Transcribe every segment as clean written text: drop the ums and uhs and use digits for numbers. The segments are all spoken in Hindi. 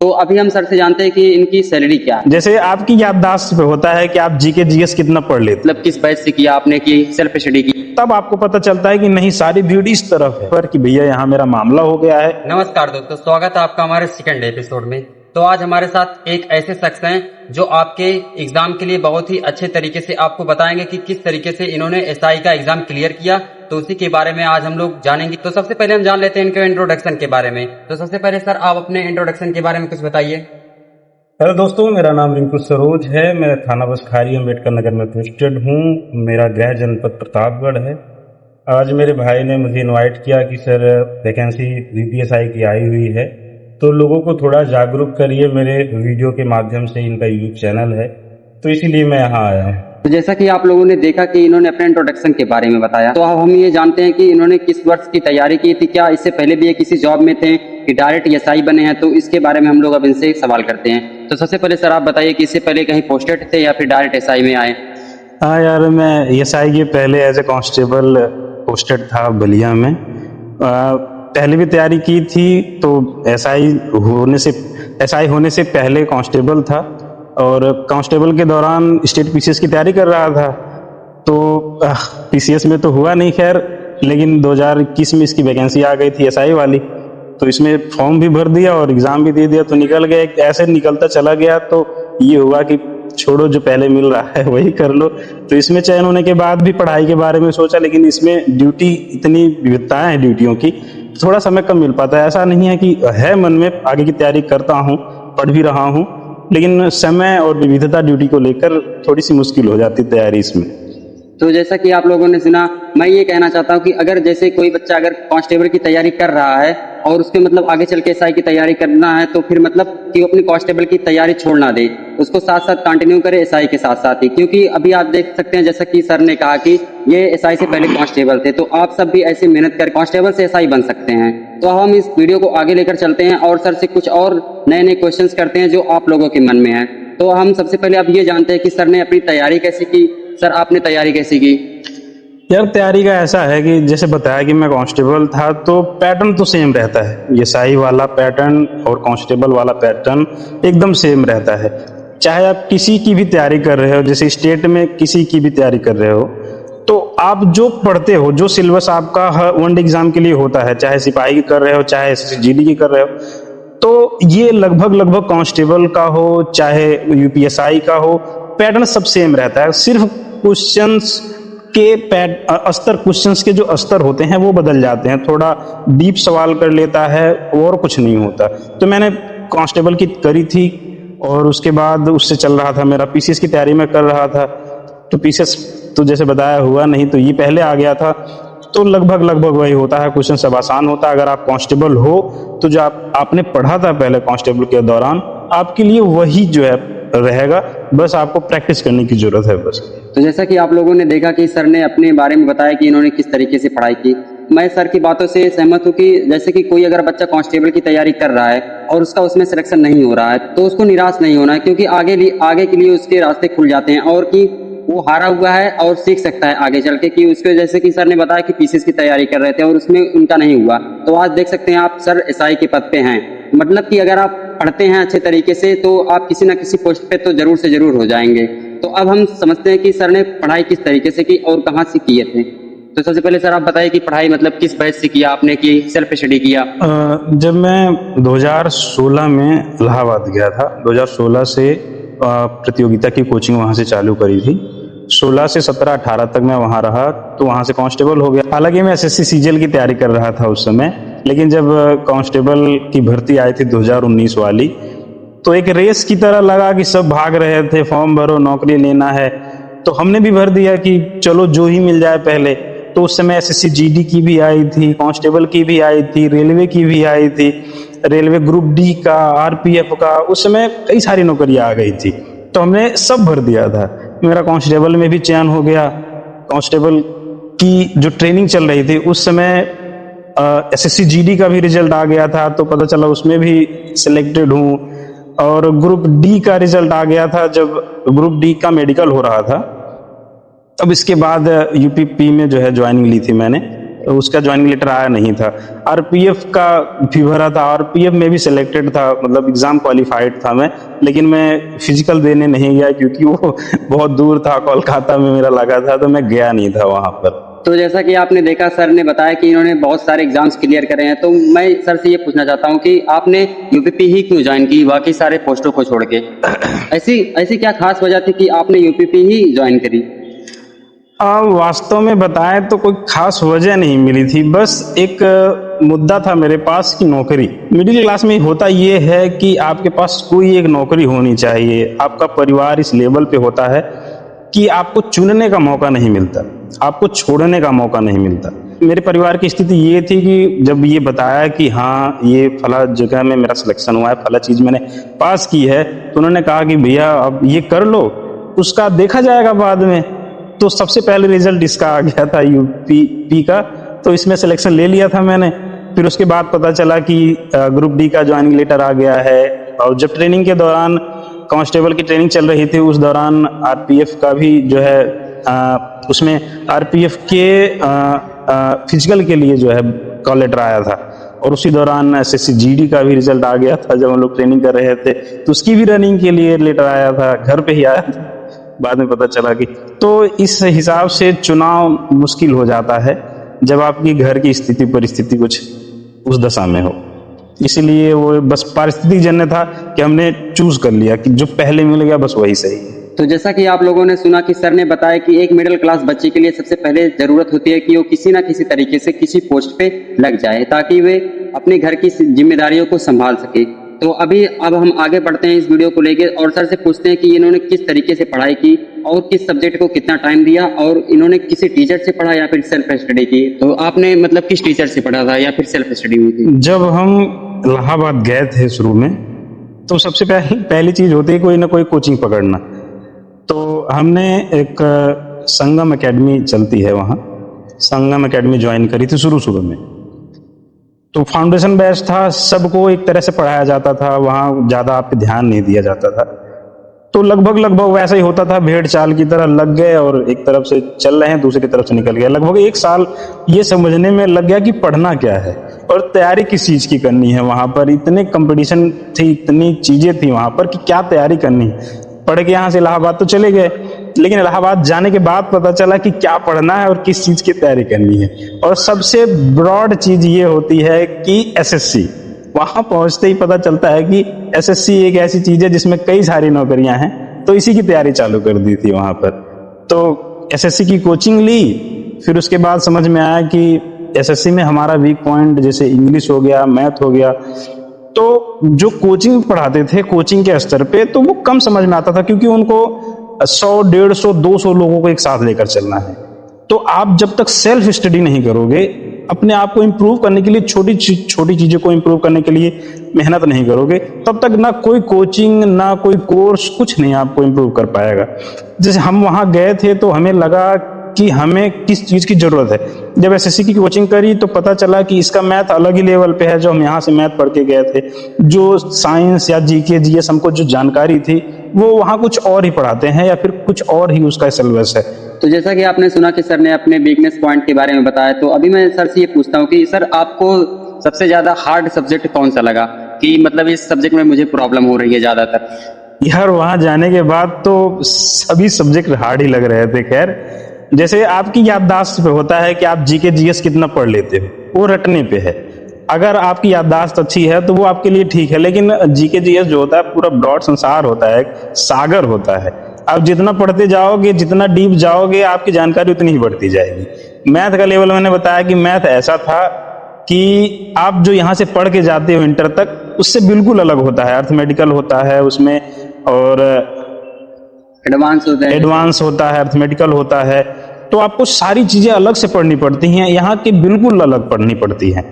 तो अभी हम सर से जानते हैं कि इनकी सैलरी क्या है, जैसे आपकी याददाश्त पे होता है कि आप जीके जीएस कितना पढ़ लेते, मतलब किस बैच से किया आपने, की सेल्फ स्टडी की। तब आपको पता चलता है कि नहीं सारी भीड़ इस तरफ है पर कि भैया यहाँ मेरा मामला हो गया है। नमस्कार दोस्तों, स्वागत है आपका हमारे सेकंड एपिसोड में। तो आज हमारे साथ एक ऐसे शख्स हैं जो आपके एग्जाम के लिए बहुत ही अच्छे तरीके से आपको बताएंगे कि किस तरीके से इन्होंने एसआई का एग्जाम क्लियर किया। तो उसी के बारे में आज हम लोग जानेंगे। तो सबसे पहले हम जान लेते हैं इनके इंट्रोडक्शन के बारे में। तो सबसे पहले सर आप अपने इंट्रोडक्शन के बारे में कुछ बताइए। हेलो दोस्तों, मेरा नाम रिंकू सरोज है। मैं थाना बसखारी अम्बेडकर नगर में पोस्टेड हूँ। मेरा गृह जनपद प्रतापगढ़ है। आज मेरे भाई ने मुझे इनवाइट किया कि सर वैकेंसी यूपीएसआई की आई हुई है, तो लोगों को थोड़ा जागरूक करिए मेरे वीडियो के माध्यम से। इनका यूट्यूब चैनल है, तो इसीलिए मैं यहाँ आया हूँ। तो जैसा कि आप लोगों ने देखा कि इन्होंने अपने इंट्रोडक्शन के बारे में बताया, तो अब हम ये जानते हैं कि इन्होंने किस वर्ष की तैयारी की थी, क्या इससे पहले भी ये किसी जॉब में थे कि डायरेक्ट एसआई बने हैं। तो इसके बारे में हम लोग अब इनसे सवाल करते हैं। तो सबसे पहले सर आप बताइए कि इससे पहले कहीं पोस्टेड थे या फिर डायरेक्ट एसआई में आए। हाँ यार, मैं एसआई के पहले एज ए कांस्टेबल पोस्टेड था बलिया में। पहले भी तैयारी की थी, तो एसआई होने से पहले कांस्टेबल था और कांस्टेबल के दौरान स्टेट पीसीएस की तैयारी कर रहा था। तो पीसीएस में तो हुआ नहीं खैर, लेकिन 2021 में इसकी वैकेंसी आ गई थी एसआई वाली, तो इसमें फॉर्म भी भर दिया और एग्जाम भी दे दिया, तो निकल गया। ऐसे निकलता चला गया, तो ये हुआ कि छोड़ो, जो पहले मिल रहा है वही कर लो। तो इसमें चयन होने के बाद भी पढ़ाई के बारे में सोचा, लेकिन इसमें ड्यूटी इतनी विविधताएं हैं ड्यूटियों की, थोड़ा समय कम मिल पाता है। ऐसा नहीं है कि है मन में आगे की तैयारी करता हूँ, पढ़ भी रहा हूँ, लेकिन समय और विविधता ड्यूटी को लेकर थोड़ी सी मुश्किल हो जाती तैयारी इसमें। तो जैसा कि आप लोगों ने सुना, मैं ये कहना चाहता हूँ कि अगर जैसे कोई बच्चा अगर कांस्टेबल की तैयारी कर रहा है और उसके मतलब आगे चल के एसआई की तैयारी करना है, तो फिर मतलब कि वो अपनी कांस्टेबल की तैयारी छोड़ ना दे, उसको साथ साथ कंटिन्यू करे एसआई के साथ साथ ही। क्योंकि अभी आप देख सकते हैं, जैसा कि सर ने कहा कि ये एसआई से पहले कांस्टेबल थे, तो आप सब भी ऐसे मेहनत कर कांस्टेबल से एसआई बन सकते हैं। तो हम इस वीडियो को आगे लेकर चलते हैं और सर से कुछ और नए नए क्वेश्चन करते हैं जो आप लोगों के मन में है। तो हम सबसे पहले अब ये जानते हैं कि सर ने अपनी तैयारी कैसे की। सर आपने तैयारी कैसी की? यार तैयारी का ऐसा है कि जैसे बताया कि मैं कांस्टेबल था, तो पैटर्न तो सेम रहता है। एसआई वाला पैटर्न और कांस्टेबल वाला पैटर्न एकदम सेम रहता है। चाहे आप किसी की भी तैयारी कर रहे हो, जैसे स्टेट में किसी की भी तैयारी कर रहे हो, तो आप जो पढ़ते हो, जो सिलेबस आपका वन एग्जाम के लिए होता है, चाहे सिपाही की कर रहे हो, चाहे एसएसजी की कर रहे हो, तो ये लगभग कांस्टेबल का हो चाहे यूपीएसआई का हो, पैटर्न सब सेम रहता है। सिर्फ क्वेश्चंस के स्तर, क्वेश्चंस के जो स्तर होते हैं वो बदल जाते हैं, थोड़ा डीप सवाल कर लेता है और कुछ नहीं होता। तो मैंने कांस्टेबल की करी थी और उसके बाद उससे चल रहा था मेरा। पीसीएस की तैयारी में कर रहा था, तो पीसीएस तो जैसे बताया हुआ नहीं, तो ये पहले आ गया था। तो लगभग वही होता है, क्वेश्चन सब आसान होता है। अगर आप कांस्टेबल हो तो जो आपने पढ़ा था पहले कांस्टेबल के दौरान, आपके लिए वही जो है रहेगा, बस आपको प्रैक्टिस करने की जरूरत है बस। तो जैसा कि आप लोगों ने देखा कि सर ने अपने बारे में बताया कि इन्होंने किस तरीके से पढ़ाई की। मैं सर की बातों से सहमत हूँ कि जैसे कि कोई अगर बच्चा कांस्टेबल की तैयारी कर रहा है और उसका उसमें सिलेक्शन नहीं हो रहा है, तो उसको निराश नहीं होना है, क्योंकि आगे के लिए उसके रास्ते खुल जाते हैं और कि वो हारा हुआ है और सीख सकता है आगे चल के। कि उसके जैसे कि सर ने बताया कि पीसीएस की तैयारी कर रहे थे और उसमें उनका नहीं हुआ, तो आज देख सकते हैं आप सर एसआई के पद पे हैं। मतलब कि अगर आप पढ़ते हैं अच्छे तरीके से तो आप किसी ना किसी पोस्ट पे तो जरूर से जरूर हो जाएंगे। तो अब हम समझते हैं कि सर ने पढ़ाई किस तरीके से की और कहाँ से किए थे। तो सबसे पहले सर आप बताइए कि पढ़ाई मतलब किस बैच से किया आपने, की सेल्फ स्टडी किया? जब मैं 2016 में इलाहाबाद गया था, 2016 से प्रतियोगिता की कोचिंग वहाँ से चालू करी थी। 16 से 17-18 तक मैं वहाँ रहा, तो वहाँ से कांस्टेबल हो गया। हालांकि मैं एसएससी सीजीएल की तैयारी कर रहा था उस समय, लेकिन जब कांस्टेबल की भर्ती आई थी 2019 वाली, तो एक रेस की तरह लगा कि सब भाग रहे थे, फॉर्म भरो नौकरी लेना है, तो हमने भी भर दिया कि चलो जो ही मिल जाए पहले। तो उस समय एसएससी जीडी की भी आई थी, कांस्टेबल की भी आई थी, रेलवे की भी आई थी, रेलवे ग्रुप डी का, आरपीएफ का, उस समय कई सारी नौकरियां आ गई थी, तो हमने सब भर दिया था। मेरा कांस्टेबल में भी चयन हो गया। कांस्टेबल की जो ट्रेनिंग चल रही थी उस समय एसएससी जीडी का भी रिजल्ट आ गया था, तो पता चला उसमें भी सिलेक्टेड हूँ। और ग्रुप डी का रिजल्ट आ गया था, जब ग्रुप डी का मेडिकल हो रहा था, तब इसके बाद यूपीपी में जो है ज्वाइनिंग ली थी मैंने, तो उसका ज्वाइनिंग लेटर आया नहीं था। आरपीएफ का भी भरा था, आरपीएफ में भी सिलेक्टेड था, मतलब एग्जाम क्वालिफाइड था मैं, लेकिन मैं फिजिकल देने नहीं गया क्योंकि वो बहुत दूर था, कोलकाता में मेरा लगा था, तो मैं गया नहीं था वहां पर। तो जैसा कि आपने देखा, सर ने बताया कि इन्होंने बहुत सारे एग्जाम्स क्लियर करे हैं, तो मैं सर से ये पूछना चाहता हूँ कि आपने यूपीपी ही क्यों ज्वाइन की, बाकी सारे पोस्टों को छोड़ के? ऐसी क्या खास वजह थी कि आपने यूपीपी ही ज्वाइन करी? वास्तव में बताएं तो कोई खास वजह नहीं मिली थी, बस एक मुद्दा था मेरे पास कि नौकरी। मिडिल क्लास में होता ये है कि आपके पास कोई एक नौकरी होनी चाहिए। आपका परिवार इस लेवल पे होता है कि आपको चुनने का मौका नहीं मिलता, आपको छोड़ने का मौका नहीं मिलता। मेरे परिवार की स्थिति ये थी कि जब ये बताया कि हाँ ये फला जगह में मेरा सिलेक्शन हुआ है, फला चीज मैंने पास की है, तो उन्होंने कहा कि भैया अब ये कर लो, उसका देखा जाएगा बाद में। तो सबसे पहले रिजल्ट इसका आ गया था यूपी का, तो इसमें सिलेक्शन ले लिया था मैंने। फिर उसके बाद पता चला कि ग्रुप डी का ज्वाइनिंग लेटर आ गया है, और जब ट्रेनिंग के दौरान कांस्टेबल की ट्रेनिंग चल रही थी उस दौरान आरपीएफ का भी जो है उसमें आरपीएफ के फिजिकल के लिए जो है कॉल लेटर आया था, और उसी दौरान एसएससी जीडी का भी रिजल्ट आ गया था। जब हम लोग ट्रेनिंग कर रहे थे तो उसकी भी रनिंग के लिए लेटर आया था, घर पे ही आया था, बाद में पता चला कि। तो इस हिसाब से चुनाव मुश्किल हो जाता है जब आपकी घर की स्थिति परिस्थिति कुछ उस दशा में हो। इसीलिए वो बस पारिस्थितिक जन्य था कि हमने चूज कर लिया कि जो पहले मिल गया बस वही सही है। तो जैसा कि आप लोगों ने सुना कि सर ने बताया कि एक मिडिल क्लास बच्चे के लिए सबसे पहले जरूरत होती है कि वो किसी ना किसी तरीके से किसी पोस्ट पे लग जाए ताकि वे अपने घर की जिम्मेदारियों को संभाल सके। तो अब हम आगे बढ़ते हैं इस वीडियो को लेके और सर से पूछते हैं कि इन्होंने किस तरीके से पढ़ाई की और किस सब्जेक्ट को कितना टाइम दिया, और इन्होंने किसी टीचर से पढ़ा या फिर सेल्फ स्टडी की। तो आपने मतलब किस टीचर से पढ़ा था या फिर सेल्फ स्टडी हुई थी? जब हम इलाहाबाद गए थे शुरू में, तो सबसे पहली चीज होती है कोई ना कोई कोचिंग पकड़ना। तो हमने एक संगम एकेडमी चलती है वहाँ, संगम एकेडमी ज्वाइन करी थी शुरू में। तो फाउंडेशन बैच था, सबको एक तरह से पढ़ाया जाता था, वहाँ ज़्यादा आप पे ध्यान नहीं दिया जाता था। तो लगभग वैसा ही होता था, भेड़ चाल की तरह लग गए और एक तरफ से चल रहे हैं दूसरी तरफ से निकल गए। लगभग 1 साल ये समझने में लग गया कि पढ़ना क्या है और तैयारी किस चीज़ की करनी है। वहाँ पर इतने कंपटीशन थी, इतनी चीज़ें थी वहाँ पर कि क्या तैयारी करनी है। पढ़ के यहाँ से इलाहाबाद तो चले गए, लेकिन इलाहाबाद जाने के बाद पता चला कि क्या पढ़ना है और किस चीज़ की तैयारी करनी है। और सबसे ब्रॉड चीज़ ये होती है कि एसएससी, वहाँ पहुँचते ही पता चलता है कि एसएससी एक ऐसी चीज़ है जिसमें कई सारी नौकरियाँ हैं, तो इसी की तैयारी चालू कर दी थी वहाँ पर। तो एसएससी की कोचिंग ली, फिर उसके बाद समझ में आया कि एसएससी में हमारा वीक पॉइंट जैसे इंग्लिश हो गया, मैथ हो गया, तो जो कोचिंग पढ़ाते थे कोचिंग के स्तर पे तो वो कम समझ में आता था, क्योंकि उनको 100, 150, 200 लोगों को एक साथ लेकर चलना है। तो आप जब तक सेल्फ स्टडी नहीं करोगे, अपने आप को इम्प्रूव करने के लिए, छोटी चीज़ों को इम्प्रूव करने के लिए मेहनत नहीं करोगे, तब तक ना कोई कोचिंग ना कोई कोर्स कुछ नहीं आपको इम्प्रूव कर पाएगा। जैसे हम वहाँ गए थे तो हमें लगा कि हमें किस चीज़ की ज़रूरत है। जब एसएससी की कोचिंग करी तो पता चला कि इसका मैथ अलग ही लेवल पे है जो हम यहाँ से मैथ पढ़ के गए थे। जो साइंस या जीके जीएस हमको जो जानकारी थी वो वहाँ कुछ और ही पढ़ाते हैं या फिर कुछ और ही उसका सिलेबस है। तो जैसा कि आपने सुना कि सर ने अपने वीकनेस पॉइंट के बारे में बताया, तो अभी मैं सर से ये पूछता हूँ कि सर आपको सबसे ज्यादा हार्ड सब्जेक्ट कौन सा लगा, कि मतलब इस सब्जेक्ट में मुझे प्रॉब्लम हो रही है ज्यादातर? यार वहाँ जाने के बाद तो सभी सब्जेक्ट हार्ड ही लग रहे थे। खैर, जैसे आपकी याददाश्त पे होता है कि आप जीके जीएस कितना पढ़ लेते हो, वो रटने पे है। अगर आपकी याददाश्त अच्छी है तो वो आपके लिए ठीक है, लेकिन जीके जीएस जो होता है पूरा ब्रॉड संसार होता है, एक सागर होता है। आप जितना पढ़ते जाओगे, जितना डीप जाओगे, आपकी जानकारी उतनी ही बढ़ती जाएगी। मैथ का लेवल मैंने बताया कि मैथ ऐसा था कि आप जो यहाँ से पढ़ के जाते हो इंटर तक, उससे बिल्कुल अलग होता है। अर्थमेटिकल होता है उसमें, और एडवांस होता है, अर्थमेटिकल होता है। तो आपको सारी चीजें अलग से पढ़नी पड़ती हैं, यहाँ की बिल्कुल अलग पढ़नी पड़ती हैं।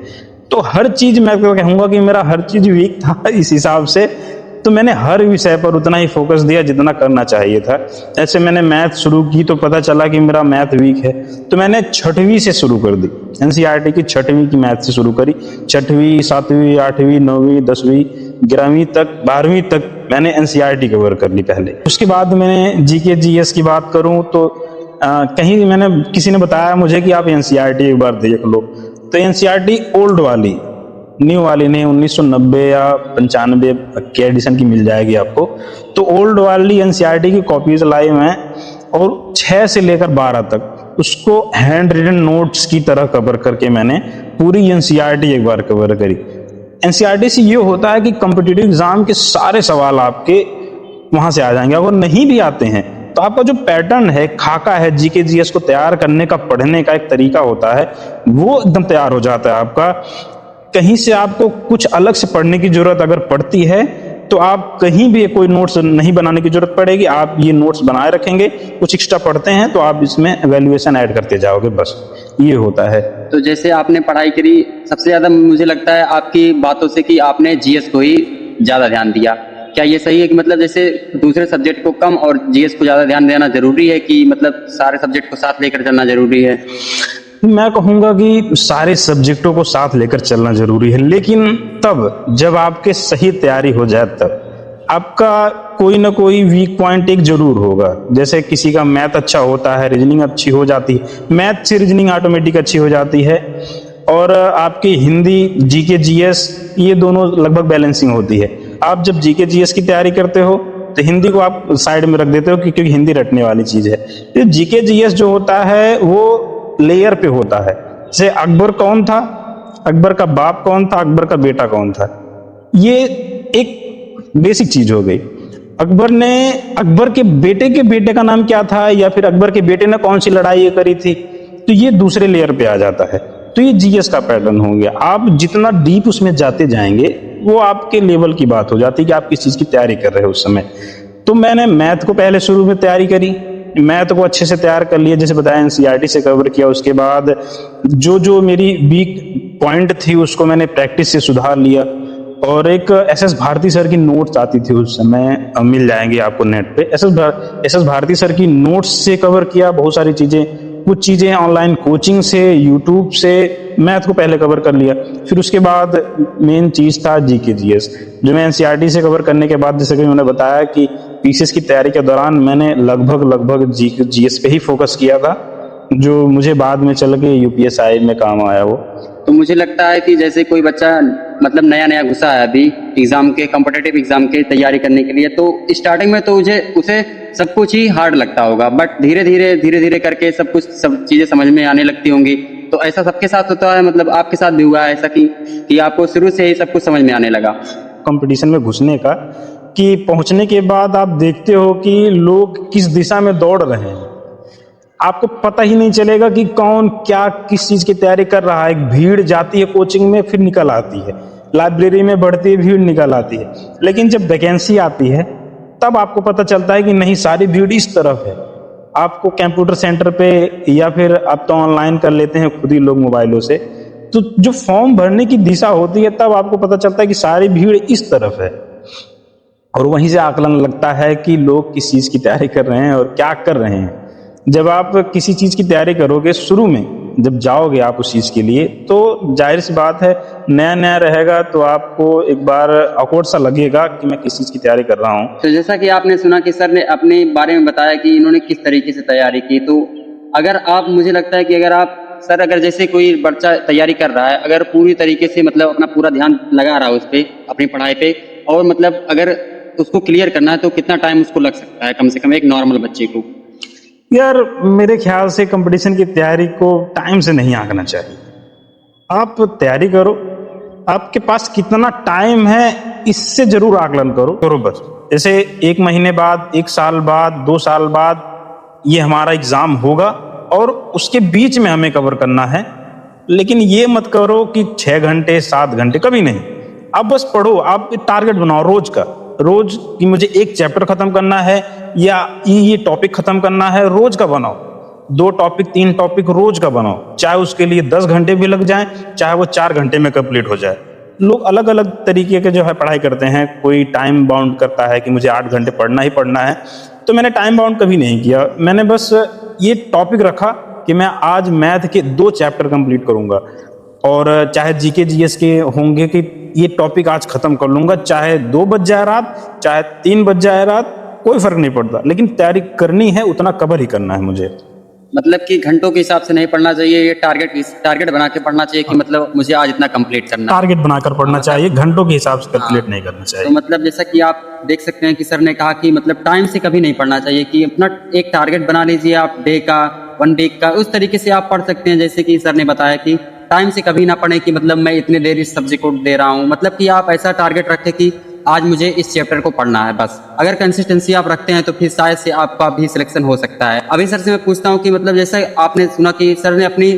तो हर चीज मैं कहूँगा कि मेरा हर चीज वीक था इस हिसाब से, तो मैंने हर विषय पर उतना ही फोकस दिया जितना करना चाहिए था। ऐसे मैंने मैथ शुरू की तो पता चला कि मेरा मैथ वीक है, तो मैंने 6वीं से शुरू कर दी। एनसीईआरटी की 6वीं की मैथ से शुरू करी। 6वीं, 7वीं, 8वीं, 9वीं, 10वीं, 11वीं तक, 12वीं तक मैंने एनसीईआरटी कवर कर ली पहले। उसके बाद मैंने जीके जीएस की बात करूं तो कहीं मैंने किसी ने बताया मुझे कि आप एनसीईआरटी एक बार देख लो, तो एनसीईआरटी ओल्ड वाली, न्यू वाली नहीं, 1990 या 95 के एडिशन की मिल जाएगी आपको। तो ओल्ड वाली एनसीईआरटी की कॉपीज लाई मैं, और 6 से लेकर 12 तक उसको हैंड रिटन नोट्स की तरह कवर करके मैंने पूरी एनसीईआरटी एक बार कवर करी। एनसीईआरटी से ये होता है कि कॉम्पिटिटिव एग्जाम के सारे सवाल आपके वहां से आ जाएंगे। अगर नहीं भी आते हैं तो आपका जो पैटर्न है, खाका है, जीके जीएस को तैयार करने का, पढ़ने का एक तरीका होता है, वो एकदम तैयार हो जाता है आपका। कहीं से आपको कुछ अलग से पढ़ने की जरूरत अगर पड़ती है तो आप कहीं भी कोई नोट्स नहीं बनाने की जरूरत पड़ेगी, आप ये नोट्स बनाए रखेंगे, कुछ एक्स्ट्रा पढ़ते हैं तो आप इसमें वैल्यूएशन ऐड करते जाओगे, बस ये होता है। तो जैसे आपने पढ़ाई करी, सबसे ज्यादा मुझे लगता है आपकी बातों से कि आपने जीएस को ही ज्यादा ध्यान दिया। क्या ये सही है कि मतलब जैसे दूसरे सब्जेक्ट को कम और जीएस को ज्यादा ध्यान देना जरूरी है, कि मतलब सारे सब्जेक्ट को साथ लेकर चलना जरूरी है? मैं कहूंगा कि सारे सब्जेक्टों को साथ लेकर चलना जरूरी है, लेकिन तब जब आपके सही तैयारी हो जाए, तब आपका कोई ना कोई वीक पॉइंट एक जरूर होगा। जैसे किसी का मैथ अच्छा होता है, रीजनिंग अच्छी हो जाती है, मैथ से रीजनिंग ऑटोमेटिक अच्छी हो जाती है, और आपकी हिंदी, जीके जीएस, ये दोनों लगभग बैलेंसिंग होती है। आप जब जीके जीएस की तैयारी करते हो तो हिंदी को आप साइड में रख देते हो क्योंकि हिंदी रटने वाली चीज है। तो जीके जीएस जो होता है वो लेयर पे होता है। जैसे अकबर कौन था, अकबर का बाप कौन था, अकबर का बेटा कौन था, ये एक बेसिक चीज हो गई। अकबर के बेटे का नाम क्या था, या फिर अकबर के बेटे ने कौन सी लड़ाई करी थी, तो ये दूसरे लेयर पे आ जाता है। तो ये जीएस का पैटर्न हो गया। आप जितना डीप उसमें जाते जाएंगे वो आपके लेवल की बात हो जाती है कि आप किस चीज की तैयारी कर रहे हो उस समय। तो मैंने मैथ को पहले शुरू में तैयारी करी, मैथ को अच्छे से तैयार कर लिया, जैसे बताया एनसीईआरटी से कवर किया। उसके बाद जो जो मेरी वीक पॉइंट थी उसको मैंने प्रैक्टिस से सुधार लिया। और एक एसएस भारती सर की नोट्स आती थी उस समय, मिल जाएंगे आपको नेट पे। एसएस भारती सर की नोट्स से कवर किया बहुत सारी चीजें, कुछ चीजें ऑनलाइन कोचिंग से, यूट्यूब से, मैथ को पहले कवर कर लिया। फिर उसके बाद मेन चीज था जीके जीएस, जो मैं एनसीईआरटी से कवर करने के बाद, जैसे कि मैंने बताया कि पीसीएस की तैयारी के दौरान मैंने लगभग जीके जीएस पे ही फोकस किया था, जो मुझे बाद में चल के यूपीएसआई में काम आया वो। तो मुझे लगता है कि जैसे कोई बच्चा मतलब नया घुसा है अभी एग्जाम के, कॉम्पिटिटिव एग्जाम की तैयारी करने के लिए, तो स्टार्टिंग में तो उसे सब कुछ ही हार्ड लगता होगा, बट धीरे धीरे करके सब चीजें समझ में आने लगती होंगी। तो ऐसा सबके साथ होता है, मतलब आपके साथ भी हुआ है ऐसा कि आपको शुरू से ही सब कुछ समझ में आने लगा? कंपटीशन में घुसने का, कि पहुंचने के बाद आप देखते हो कि लोग किस दिशा में दौड़ रहे हैं, आपको पता ही नहीं चलेगा कि कौन क्या किस चीज की तैयारी कर रहा है। एक भीड़ जाती है कोचिंग में, फिर निकल आती है, लाइब्रेरी में बढ़ती है भीड़, निकल आती है। लेकिन जब वैकेंसी आती है तब आपको पता चलता है कि नहीं, सारी भीड़ इस तरफ है। आपको कंप्यूटर सेंटर पे, या फिर आप तो ऑनलाइन कर लेते हैं खुद ही लोग मोबाइलों से, तो जो फॉर्म भरने की दिशा होती है तब आपको पता चलता है कि सारी भीड़ इस तरफ है। और वहीं से आकलन लगता है कि लोग किस चीज की तैयारी कर रहे हैं और क्या कर रहे हैं। जब आप किसी चीज की तैयारी करोगे, शुरू में जब जाओगे आप उस चीज के लिए, तो जाहिर सी बात है नया रहेगा तो आपको एक बार awkward सा लगेगा कि मैं किस चीज की तैयारी कर रहा हूँ। तो जैसा कि आपने सुना कि सर ने अपने बारे में बताया कि इन्होंने किस तरीके से तैयारी की, तो अगर आप, मुझे लगता है कि अगर जैसे कोई बच्चा तैयारी कर रहा है, अगर पूरी तरीके से मतलब अपना पूरा ध्यान लगा रहा है उस पर, अपनी पढ़ाई पे, और मतलब अगर उसको क्लियर करना है तो कितना टाइम उसको लग सकता है कम से कम एक नॉर्मल बच्चे को? यार मेरे ख्याल से कंपटीशन की तैयारी को टाइम से नहीं आंकना चाहिए। आप तैयारी करो, आपके पास कितना टाइम है इससे जरूर आकलन करो बस। जैसे 1 महीने बाद, 1 साल बाद, 2 साल बाद ये हमारा एग्जाम होगा और उसके बीच में हमें कवर करना है। लेकिन ये मत करो कि 6 घंटे 7 घंटे, कभी नहीं। आप बस पढ़ो, आप टारगेट बनाओ रोज कि मुझे 1 चैप्टर खत्म करना है, या ये टॉपिक खत्म करना है, रोज का बनाओ। 2 टॉपिक 3 टॉपिक रोज का बनाओ, चाहे उसके लिए 10 घंटे भी लग जाए, चाहे वो 4 घंटे में कंप्लीट हो जाए। लोग अलग अलग तरीके के जो है पढ़ाई करते हैं। कोई टाइम बाउंड करता है कि मुझे 8 घंटे पढ़ना ही पढ़ना है, तो मैंने टाइम बाउंड कभी नहीं किया। मैंने बस ये टॉपिक रखा कि मैं आज मैथ के 2 चैप्टर कंप्लीट करूंगा, और चाहे जीके जीएस के होंगे कि ये टॉपिक आज खत्म कर लूंगा, चाहे 2 बज जाए रात, चाहे 3 बज जाए रात, कोई फर्क नहीं पड़ता, लेकिन तैयारी करनी है, उतना कवर ही करना है मुझे। मतलब कि घंटों के हिसाब से नहीं पढ़ना चाहिए, ये टारगेट बना के पढ़ना चाहिए कि मतलब मुझे आज इतना कंप्लीट करना है। टारगेट बनाकर पढ़ना चाहिए, घंटों के हिसाब से कैलकुलेट नहीं करना तो चाहिए। मतलब जैसा कि आप देख सकते हैं कि सर ने कहा कि मतलब टाइम से कभी नहीं पढ़ना चाहिए, कि अपना एक टारगेट बना लीजिए आप डे का, 1 वीक का, उस तरीके से आप पढ़ सकते हैं। जैसे कि सर ने बताया कि टाइम से कभी ना पढ़ें कि मतलब मैं इतने देर इस सब्जेक्ट को दे रहा हूँ, मतलब कि आप ऐसा टारगेट रखें कि आज मुझे इस चैप्टर को पढ़ना है बस। अगर कंसिस्टेंसी आप रखते हैं तो फिर शायद से आपका भी सिलेक्शन हो सकता है। अभी सर से मैं पूछता हूँ कि मतलब जैसे आपने सुना कि सर ने अपनी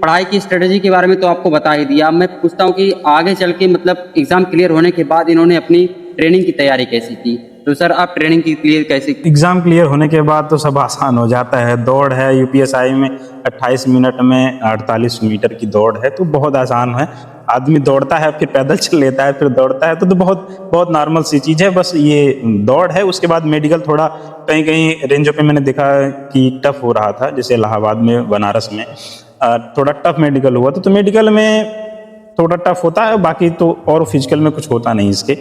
पढ़ाई की स्ट्रेटेजी के बारे में तो आपको बता ही दिया, मैं पूछता हूँ कि आगे चल के मतलब एग्जाम क्लियर होने के बाद इन्होंने अपनी ट्रेनिंग की तैयारी कैसी की? तो सर आप ट्रेनिंग की क्लियर कैसे? एग्ज़ाम क्लियर होने के बाद तो सब आसान हो जाता है। दौड़ है यूपीएसआई में 28 मिनट में 48 मीटर की दौड़ है, तो बहुत आसान है। आदमी दौड़ता है, फिर पैदल चल लेता है, फिर दौड़ता है, तो बहुत बहुत नॉर्मल सी चीज़ है। बस ये दौड़ है, उसके बाद मेडिकल थोड़ा कहीं कहीं रेंजों पे मैंने देखा कि टफ हो रहा था, जैसे इलाहाबाद में, बनारस में थोड़ा टफ मेडिकल हुआ तो मेडिकल में थोड़ा टफ होता है, बाकी तो और फिजिकल में कुछ होता नहीं इसके।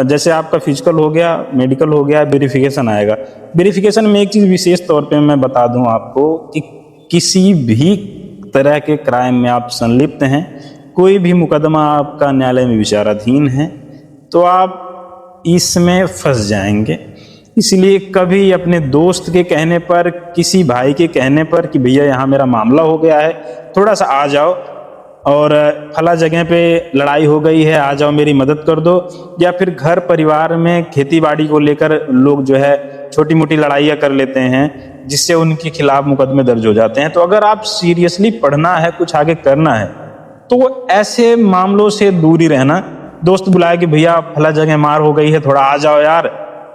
जैसे आपका फिजिकल हो गया, मेडिकल हो गया, वेरिफिकेशन आएगा। वेरिफिकेशन में एक चीज़ विशेष तौर पे मैं बता दूं आपको कि किसी भी तरह के क्राइम में आप संलिप्त हैं, कोई भी मुकदमा आपका न्यायालय में विचाराधीन है, तो आप इसमें फंस जाएंगे। इसलिए कभी अपने दोस्त के कहने पर, किसी भाई के कहने पर कि भैया यहाँ मेरा मामला हो गया है, थोड़ा सा आ जाओ, और फला जगह पे लड़ाई हो गई है, आ जाओ मेरी मदद कर दो, या फिर घर परिवार में खेती बाड़ी को लेकर लोग जो है छोटी मोटी लड़ाइयाँ कर लेते हैं, जिससे उनके खिलाफ मुकदमे दर्ज हो जाते हैं। तो अगर आप सीरियसली पढ़ना है, कुछ आगे करना है, तो ऐसे मामलों से दूर ही रहना। दोस्त बुलाया कि भैया फला जगह मार हो गई है, थोड़ा आ जाओ यार,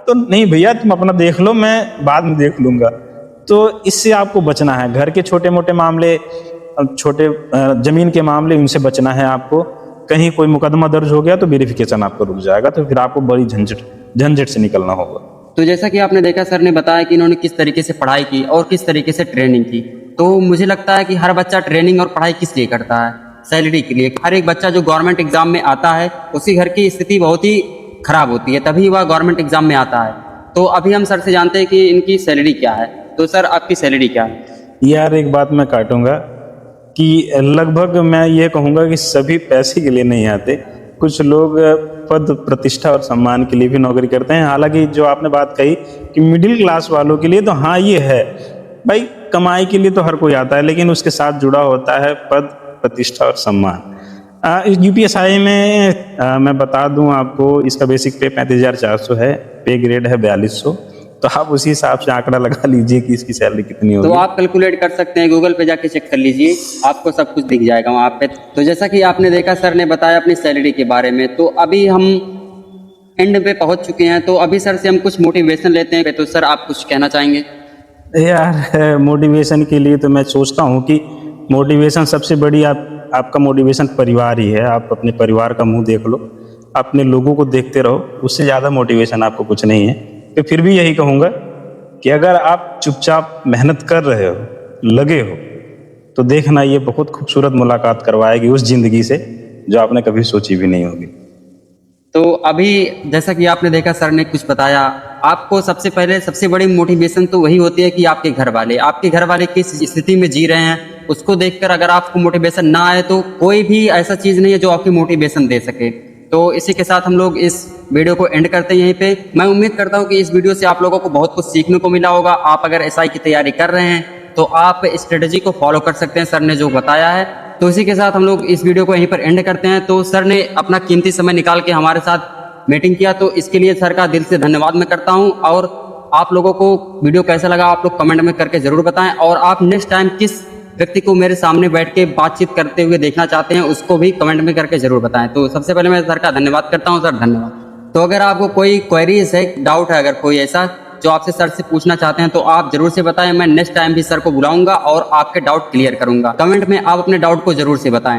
तो नहीं भैया तुम अपना देख लो, मैं बाद में देख लूँगा। तो इससे आपको बचना है। घर के छोटे मोटे मामले, छोटे जमीन के मामले, उनसे बचना है आपको। कहीं कोई मुकदमा दर्ज हो गया तो वेरिफिकेशन आपको रुक जाएगा, तो फिर आपको बड़ी झंझट से निकलना होगा। तो जैसा कि आपने देखा, सर ने बताया कि इन्होंने किस तरीके से पढ़ाई की और किस तरीके से ट्रेनिंग की। तो मुझे लगता है कि हर बच्चा ट्रेनिंग और पढ़ाई किस लिए करता है? सैलरी के लिए। हर एक बच्चा जो गवर्नमेंट एग्जाम में आता है, उसकी घर की स्थिति बहुत ही खराब होती है, तभी वह गवर्नमेंट एग्जाम में आता है। तो अभी हम सर से जानते हैं कि इनकी सैलरी क्या है। तो सर आपकी सैलरी क्या है? यार एक बात मैं काटूंगा कि लगभग मैं ये कहूँगा कि सभी पैसे के लिए नहीं आते। कुछ लोग पद प्रतिष्ठा और सम्मान के लिए भी नौकरी करते हैं। हालांकि जो आपने बात कही कि मिडिल क्लास वालों के लिए, तो हाँ ये है भाई, कमाई के लिए तो हर कोई आता है, लेकिन उसके साथ जुड़ा होता है पद प्रतिष्ठा और सम्मान। यूपीएसआई में मैं बता दूं आपको, इसका बेसिक पे 35,400 है, पे ग्रेड है 4200। तो आप उसी हिसाब से आंकड़ा लगा लीजिए कि इसकी सैलरी कितनी होगी। तो आप कैलकुलेट कर सकते हैं, गूगल पे जाके चेक कर लीजिए, आपको सब कुछ दिख जाएगा वहाँ पे। तो जैसा कि आपने देखा, सर ने बताया अपनी सैलरी के बारे में। तो अभी हम एंड पे पहुँच चुके हैं, तो अभी सर से हम कुछ मोटिवेशन लेते हैं। तो सर आप कुछ कहना चाहेंगे? यार मोटिवेशन के लिए तो मैं सोचता हूँ कि मोटिवेशन सबसे बड़ी आपका मोटिवेशन परिवार ही है। आप अपने परिवार का मुंह देख लो, अपने लोगों को देखते रहो, उससे ज़्यादा मोटिवेशन आपको कुछ नहीं है। तो फिर भी यही कहूँगा कि अगर आप चुपचाप मेहनत कर रहे हो, लगे हो, तो देखना ये बहुत खूबसूरत मुलाकात करवाएगी उस ज़िंदगी से जो आपने कभी सोची भी नहीं होगी। तो अभी जैसा कि आपने देखा, सर ने कुछ बताया, आपको सबसे पहले सबसे बड़ी मोटिवेशन तो वही होती है कि आपके घर वाले किस स्थिति में जी रहे हैं, उसको देखकर अगर आपको मोटिवेशन ना आए तो कोई भी ऐसा चीज़ नहीं है जो आपकी मोटिवेशन दे सके। तो इसी के साथ हम लोग इस वीडियो को एंड करते हैं यहीं पे। मैं उम्मीद करता हूँ कि इस वीडियो से आप लोगों को बहुत कुछ सीखने को मिला होगा। आप अगर एसआई की तैयारी कर रहे हैं तो आप स्ट्रेटेजी को फॉलो कर सकते हैं, सर ने जो बताया है। तो इसी के साथ हम लोग इस वीडियो को यहीं पर एंड करते हैं। तो सर ने अपना कीमती समय निकाल के हमारे साथ मीटिंग किया, तो इसके लिए सर का दिल से धन्यवाद मैं करता हूँ। और आप लोगों को वीडियो कैसा लगा आप लोग कमेंट में करके ज़रूर बताएं, और आप नेक्स्ट टाइम किस व्यक्ति को मेरे सामने बैठ के बातचीत करते हुए देखना चाहते हैं उसको भी कमेंट में करके ज़रूर बताएं। तो सबसे पहले मैं सर का धन्यवाद करता हूँ। सर धन्यवाद। तो अगर आपको कोई क्वेरीज है, डाउट है, अगर कोई ऐसा जो आपसे सर से पूछना चाहते हैं तो आप जरूर से बताएं। मैं नेक्स्ट टाइम भी सर को बुलाऊंगा और आपके डाउट क्लियर करूंगा। कमेंट में आप अपने डाउट को जरूर से बताएं।